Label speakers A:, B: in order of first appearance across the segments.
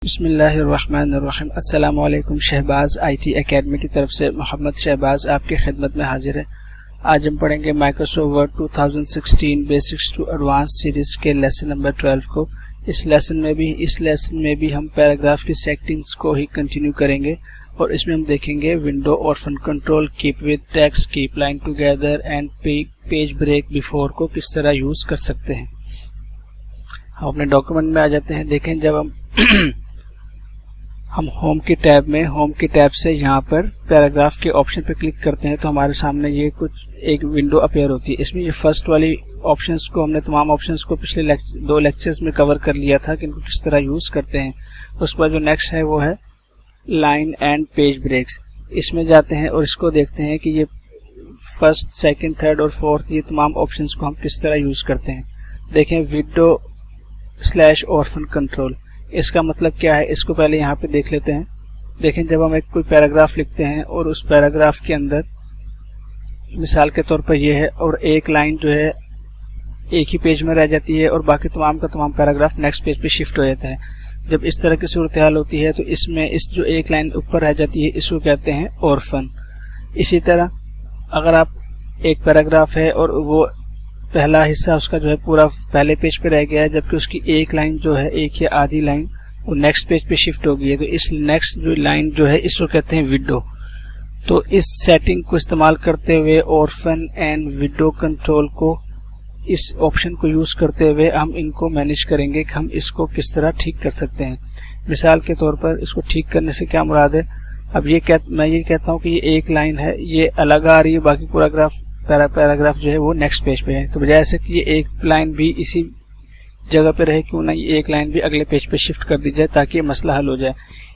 A: बिस्मिल्लाहिर्रहमानिर्रहीम। अस्सलामु अलैकुम। शहबाज आईटी एकेडमी की तरफ से मोहम्मद शहबाज आपकी खिदमत में हाजिर है। आज हम पढ़ेंगे Microsoft Word 2016 basics to advance series के लेसन नंबर 12 को। इस लेसन में भी हम पैराग्राफ की सेटिंग्स को ही कंटिन्यू करेंगे और इसमें हम देखेंगे window orphan control, keep with text, keep line together and page break before को किस तरह यूज कर सकते हैं। हम अपने डॉक्यूमेंट में आ जाते हैं। देखें, जब हम होम की टैब से यहाँ पर पैराग्राफ के ऑप्शन पर क्लिक करते हैं तो हमारे सामने ये एक विंडो अपीयर होती है। इसमें ये फर्स्ट वाली ऑप्शंस को हमने तमाम ऑप्शंस को पिछले दो लेक्चर्स में कवर कर लिया था कि इनको किस तरह यूज करते हैं। उस पर जो नेक्स्ट है वो है लाइन एंड पेज ब्रेक्स। इसमें जाते हैं और इसको देखते हैं कि ये फर्स्ट, सेकंड, थर्ड और फोर्थ ये तमाम ऑप्शंस को हम किस तरह यूज करते हैं। देखें, विंडो / ऑर्फन कंट्रोल, इसका मतलब क्या है इसको पहले यहाँ पे देख लेते हैं। देखें, जब हम कोई पैराग्राफ लिखते हैं और उस पैराग्राफ के अंदर मिसाल के तौर पर ये है और एक लाइन जो है एक ही पेज में रह जाती है और बाकी तमाम का तमाम पैराग्राफ नेक्स्ट पेज पे शिफ्ट हो जाता है। जब इस तरह की सूरत हाल होती है तो इसमें इस जो एक लाइन ऊपर रह जाती है इसको कहते हैं ऑर्फन। इसी तरह अगर आप एक पैराग्राफ है और वो पहला हिस्सा उसका जो है पूरा पहले पेज पे रह गया है जबकि उसकी एक लाइन जो है, एक या आधी लाइन वो नेक्स्ट पेज पे शिफ्ट हो गई है, तो इस नेक्स्ट जो लाइन जो है इसको कहते हैं विंडो। तो इस सेटिंग को इस्तेमाल करते हुए ऑर्फन एंड विंडो कंट्रोल को, इस ऑप्शन को यूज करते हुए हम इनको मैनेज करेंगे कि हम इसको किस तरह ठीक कर सकते हैं। मिसाल के तौर पर इसको ठीक करने से क्या मुराद है, अब मैं ये कहता हूँ कि ये एक लाइन है, ये अलग आ रही है, बाकी पूरा पैराग्राफ जो है वो नेक्स्ट पेज पे है। तो बजाय से कि ये एक लाइन भी इसी जगह पे रहे, क्यों ना ये एक लाइन भी अगले पेज पे शिफ्ट कर दी जाए ताकि ये मसला हल हो जाए।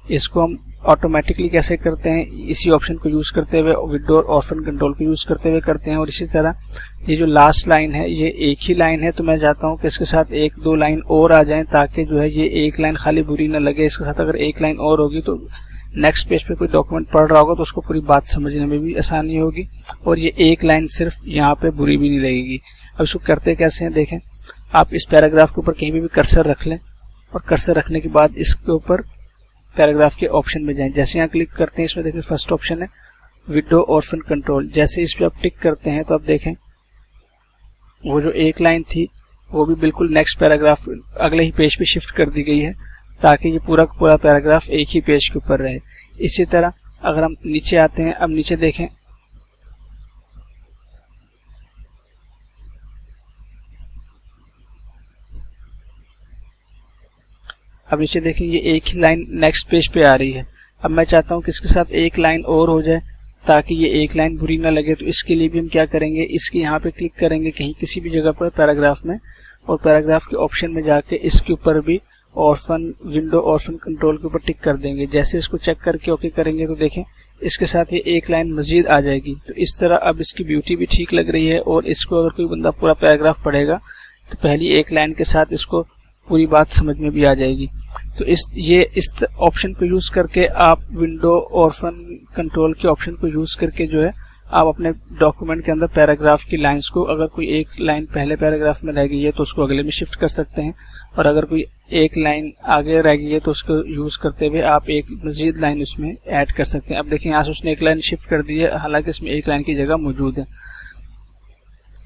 A: इसको हम ऑटोमेटिकली कैसे करते हैं, इसी ऑप्शन को यूज करते हुए, विंडो ऑर्फन कंट्रोल को यूज करते हुए करते हैं। और इसी तरह ये जो लास्ट लाइन है ये एक ही लाइन है, तो मैं चाहता हूँ कि इसके साथ एक दो लाइन और आ जाए ताकि जो है ये एक लाइन खाली बुरी न लगे। इसके साथ अगर एक लाइन और होगी तो नेक्स्ट पेज पे कोई डॉक्यूमेंट पढ़ रहा होगा तो उसको पूरी बात समझने में भी आसानी होगी और ये एक लाइन सिर्फ यहाँ पे बुरी भी नहीं लगेगी। अब इसको करते कैसे हैं, देखें, आप इस पैराग्राफ के ऊपर कहीं भी कर्सर रख लें और कर्सर रखने के बाद इसके ऊपर पैराग्राफ के ऑप्शन में जाएं। जैसे यहाँ क्लिक करते हैं, इसमें देखें फर्स्ट ऑप्शन है विंडो ऑर्फन कंट्रोल। जैसे इस पे आप टिक करते हैं तो आप देखें वो जो एक लाइन थी वो भी बिल्कुल नेक्स्ट पैराग्राफ अगले ही पेज पे शिफ्ट कर दी गई है ताकि ये पूरा पैराग्राफ एक ही पेज के ऊपर रहे। इसी तरह अगर हम नीचे आते हैं, अब नीचे देखें, ये एक ही लाइन नेक्स्ट पेज पे आ रही है। अब मैं चाहता हूं कि इसके साथ एक लाइन और हो जाए ताकि ये एक लाइन बुरी ना लगे। तो इसके लिए भी हम क्या करेंगे, इसके यहाँ पे क्लिक करेंगे कहीं किसी भी जगह पर पैराग्राफ में और पैराग्राफ के ऑप्शन में जाके इसके ऊपर भी विंडो ऑर्फन कंट्रोल के ऊपर टिक कर देंगे। जैसे इसको चेक करके ओके करेंगे तो देखें इसके साथ ये एक लाइन मजीद आ जाएगी। तो इस तरह अब इसकी ब्यूटी भी ठीक लग रही है और इसको अगर कोई बंदा पूरा पैराग्राफ पढ़ेगा तो पहली एक लाइन के साथ इसको पूरी बात समझ में भी आ जाएगी। तो इस ऑप्शन को यूज करके आप विंडो ऑर्फन कंट्रोल के ऑप्शन को यूज करके जो है आप अपने डॉक्यूमेंट के अंदर पैराग्राफ की लाइंस को, अगर कोई एक लाइन पहले पैराग्राफ में रह गई है तो उसको अगले में शिफ्ट कर सकते हैं और अगर कोई एक लाइन आगे रह गई है तो उसको यूज करते हुए आप एक मजीद लाइन उसमें ऐड कर सकते हैं। अब देखिए यहाँ से उसने एक लाइन शिफ्ट कर दी है, हालांकि इसमें एक लाइन की जगह मौजूद है।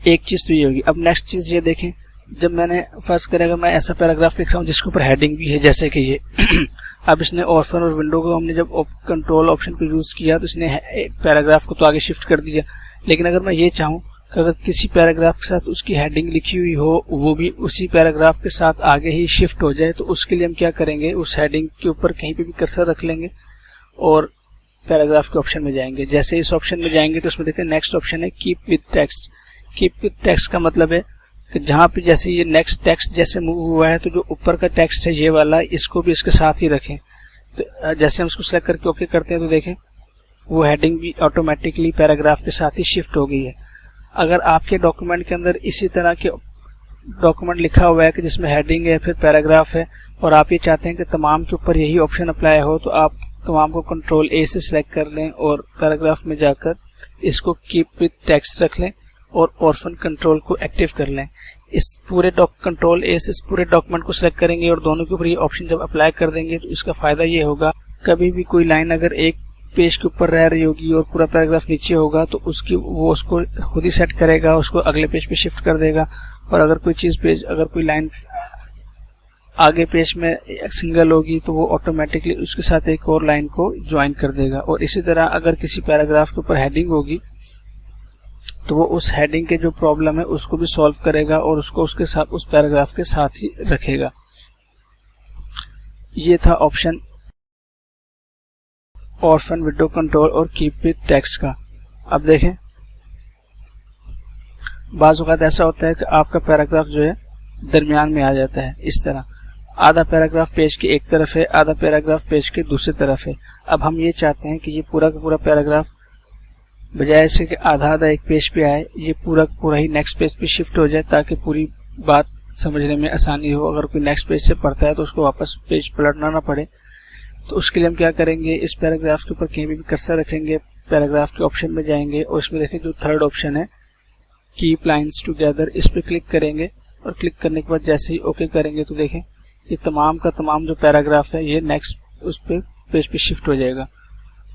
A: एक चीज तो ये होगी। अब नेक्स्ट चीज ये देखें, जब मैंने फर्स्ट करेगा मैं ऐसा पैराग्राफ लिख रहा हूँ जिसके ऊपर हेडिंग भी है, जैसे कि ये अब इसने ऑर्फन और विंडो को हमने जब कंट्रोल ऑप्शन को यूज किया तो इसने पैराग्राफ को तो आगे शिफ्ट कर दिया। लेकिन अगर मैं ये चाहूँ कि अगर किसी पैराग्राफ के साथ उसकी हेडिंग लिखी हुई हो वो भी उसी पैराग्राफ के साथ आगे ही शिफ्ट हो जाए, तो उसके लिए हम क्या करेंगे, उस हेडिंग के ऊपर कहीं पे भी कर्सर रख लेंगे और पैराग्राफ के ऑप्शन में जाएंगे। जैसे इस ऑप्शन में जाएंगे तो उसमें देखते हैं नेक्स्ट ऑप्शन है keep with text. Keep with text का मतलब है कि जहाँ पे जैसे ये नेक्स्ट टेक्स्ट जैसे मूव हुआ है तो जो ऊपर का टेक्स्ट है ये वाला, इसको भी इसके साथ ही रखें। तो जैसे हम उसको सेलेक्ट करके ओके करते हैं तो देखें वो हेडिंग भी ऑटोमेटिकली पैराग्राफ के साथ ही शिफ्ट हो गई है। अगर आपके डॉक्यूमेंट के अंदर इसी तरह के डॉक्यूमेंट लिखा हुआ है कि जिसमें हेडिंग है फिर पैराग्राफ है और आप ये चाहते हैं कि तमाम के ऊपर यही ऑप्शन अप्लाई हो, तो आप तमाम को कंट्रोल A से सिलेक्ट कर लें और पैराग्राफ में जाकर इसको कीप विद टेक्स्ट रख लें और ऑर्फन कंट्रोल को एक्टिव कर लें। इस पूरे कंट्रोल ए से इस पूरे डॉक्यूमेंट को सिलेक्ट करेंगे और दोनों के ऊपर ये ऑप्शन जब अप्लाई कर देंगे तो इसका फायदा ये होगा, कभी भी कोई लाइन अगर एक पेज के ऊपर रह रही होगी और पूरा पैराग्राफ नीचे होगा तो वो उसको खुद ही सेट करेगा, उसको अगले पेज पे शिफ्ट कर देगा। और अगर कोई लाइन आगे पेज में सिंगल होगी तो वो ऑटोमेटिकली उसके साथ एक और लाइन को ज्वाइन कर देगा। और इसी तरह अगर किसी पैराग्राफ के ऊपर हेडिंग होगी तो वो उस हेडिंग के जो प्रॉब्लम है उसको भी सॉल्व करेगा और उसको उसके साथ उस पैराग्राफ के साथ ही रखेगा। ये था ऑप्शन ऑर्फन विंडो कंट्रोल और कीप विद टेक्स्ट का। अब देखें, बाज़ औक़ात ऐसा होता है कि आपका पैराग्राफ जो है दरमियान में आ जाता है। इस तरह आधा पैराग्राफ पेज की एक तरफ है, आधा पैराग्राफ पेज की दूसरी तरफ है। अब हम ये चाहते हैं कि ये पूरा का पूरा पैराग्राफ बजाय इसके कि आधा आधा एक पेज पे आए, ये पूरा पूरा ही नेक्स्ट पेज पे शिफ्ट हो जाए ताकि पूरी बात समझने में आसानी हो। अगर कोई नेक्स्ट पेज से पढ़ता है तो उसको वापस पेज पलटना ना पड़े। तो उसके लिए हम क्या करेंगे, इस पैराग्राफ के ऊपर कहीं भी कर्सर रखेंगे, पैराग्राफ के ऑप्शन में जाएंगे और इसमें देखें जो थर्ड ऑप्शन है कीप लाइन्स टुगेदर, इस पे क्लिक करेंगे और क्लिक करने के बाद जैसे ही ओके करेंगे तो देखें ये तमाम का तमाम जो पैराग्राफ है ये नेक्स्ट उस पे पेज पे शिफ्ट हो जाएगा।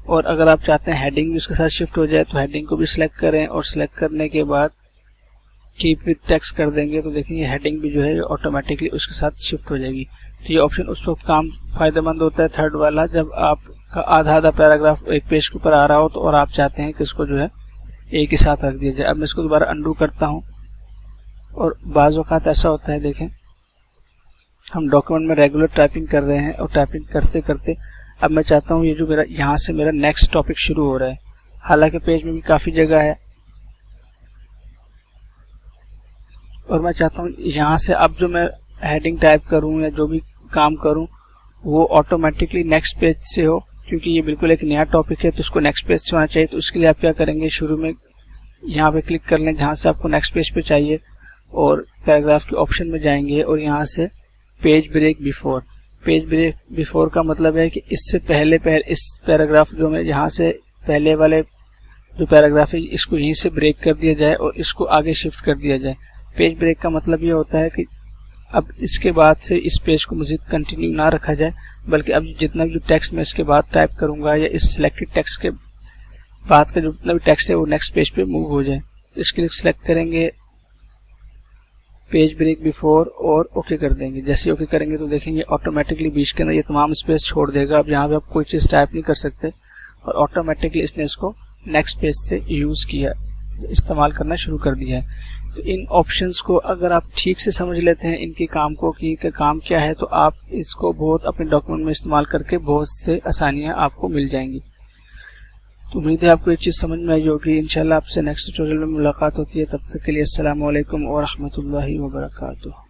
A: और अगर आप चाहते हैं हेडिंग भी उसके साथ शिफ्ट हो जाए तो हेडिंग को भी सिलेक्ट करें और सिलेक्ट करने के बाद कीप विद टेक्स्ट कर देंगे तो देखेंगे हेडिंग भी जो है ऑटोमेटिकली उसके साथ शिफ्ट हो जाएगी। तो ये ऑप्शन उस वक्त फायदेमंद होता है थर्ड वाला, जब आपका आधा आधा पैराग्राफ एक पेज के ऊपर आ रहा हो तो और आप चाहते हैं कि इसको जो है एक ही साथ रख दिया जाए। अब मैं इसको दोबारा अंडू करता हूं। और बाज़ औक़ात ऐसा होता है, देखें हम डॉक्यूमेंट में रेगुलर टाइपिंग कर रहे हैं और टाइपिंग करते करते अब मैं चाहता हूं ये जो यहाँ से मेरा नेक्स्ट टॉपिक शुरू हो रहा है, हालांकि पेज में भी काफी जगह है और मैं चाहता हूं यहाँ से अब जो मैं हेडिंग टाइप करूं या जो भी काम करूं वो ऑटोमेटिकली नेक्स्ट पेज से हो, क्योंकि ये बिल्कुल एक नया टॉपिक है तो उसको नेक्स्ट पेज से होना चाहिए। तो उसके लिए आप क्या करेंगे, शुरू में यहाँ पे क्लिक कर लें जहाँ से आपको नेक्स्ट पेज पे चाहिए और पैराग्राफ के ऑप्शन में जाएंगे और यहाँ से page break before. Page break before का मतलब है कि इससे पहले इस पैराग्राफ जो मैं यहाँ से पहले वाले जो पैराग्राफ है इसको यहीं से ब्रेक कर दिया जाए और इसको आगे शिफ्ट कर दिया जाए। पेज ब्रेक का मतलब ये होता है कि अब इसके बाद से इस पेज को मजीद कंटिन्यू ना रखा जाए, बल्कि अब जितना भी टेक्स्ट मैं इसके बाद टाइप करूंगा या इस सिलेक्टेड टेक्स्ट के बाद का जो जितना भी टेक्स्ट है वो नेक्स्ट पेज पे मूव हो जाए। इसके लिए सिलेक्ट करेंगे पेज ब्रेक बिफोर और ओके कर देंगे। जैसे ओके करेंगे तो देखेंगे ऑटोमेटिकली बीच के अंदर ये तमाम स्पेस छोड़ देगा। अब यहाँ पे आप कोई चीज टाइप नहीं कर सकते और ऑटोमेटिकली इसने इसको नेक्स्ट पेज से यूज किया, इस्तेमाल करना शुरू कर दिया है। तो इन ऑप्शंस को अगर आप ठीक से समझ लेते हैं इनके काम को कि काम क्या है, तो आप इसको बहुत अपने डॉक्यूमेंट में इस्तेमाल करके बहुत से आसानियां आपको मिल जाएंगी। तो उम्मीद है आपको ये चीज़ समझ में आई होगी। इंशाल्लाह आपसे नेक्स्ट ट्यूटोरियल में मुलाकात होती है। तब तक के लिए अस्सलामु अलैकुम व रहमतुल्लाहि व बरकातुहू।